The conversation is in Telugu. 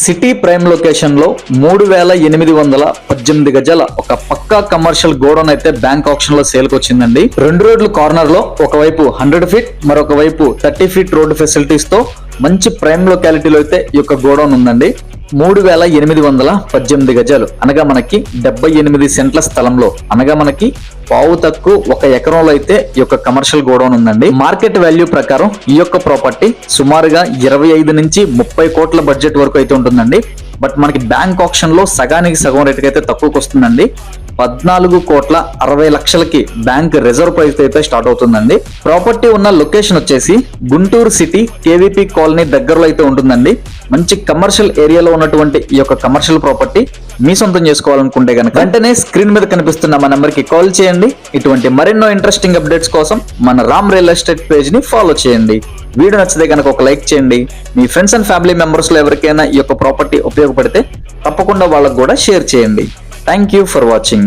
సిటీ ప్రైమ్ లొకేషన్ లో 3818 గజాల ఒక పక్కా కమర్షియల్ గోడౌన్ అయితే బ్యాంక్ ఆప్షన్ లో సేల్ కి వచ్చిందండి. 2 రోడ్ల కార్నర్ లో ఒకవైపు 100 ఫీట్ మరొక వైపు 30 ఫీట్ రోడ్డు ఫెసిలిటీస్ తో మంచి ప్రైమ్ లొకాలిటీలో అయితే ఈ యొక్క గోడౌన్ ఉందండి. 3818 గజాలు అనగా మనకి 78 సెంట్ల స్థలంలో అనగా మనకి పావు తక్కువ 1 ఎకరంలో అయితే ఈ యొక్క కమర్షియల్ గోడౌన్ ఉందండి. మార్కెట్ వాల్యూ ప్రకారం ఈ యొక్క ప్రాపర్టీ సుమారుగా 25 నుంచి 30 కోట్ల బడ్జెట్ వరకు అయితే ఉంటుందండి. బట్ మనకి బ్యాంక్ ఆప్షన్ లో సగానికి సగం రేటుకి అయితే తక్కువకి వస్తుందండి. 14,60,00,000కి బ్యాంక్ రిజర్వ్ ప్రైస్ అయితే స్టార్ట్ అవుతుందండి. ప్రాపర్టీ ఉన్న లొకేషన్ వచ్చేసి గుంటూరు సిటీ కేవీపీ కాలనీ దగ్గరలో అయితే ఉంటుందండి. మంచి కమర్షియల్ ఏరియాలో ఉన్నటువంటి ఈ యొక్క కమర్షియల్ ప్రాపర్టీ మీ సొంతం చేసుకోవాలనుకుంటే కనుక వెంటనే స్క్రీన్ మీద కనిపిస్తున్న మా నెంబర్ కి కాల్ చేయండి. ఇటువంటి మరెన్నో ఇంట్రెస్టింగ్ అప్డేట్స్ కోసం మన రామ్ రియల్ ఎస్టేట్ పేజ్ ని ఫాలో చేయండి. వీడియో నచ్చితే కనుక ఒక లైక్ చేయండి. మీ ఫ్రెండ్స్ అండ్ ఫ్యామిలీ మెంబర్స్ లో ఎవరికైనా ఈ యొక్క ప్రాపర్టీ ఉపయోగపడితే తప్పకుండా వాళ్ళకు కూడా షేర్ చేయండి. Thank you for watching.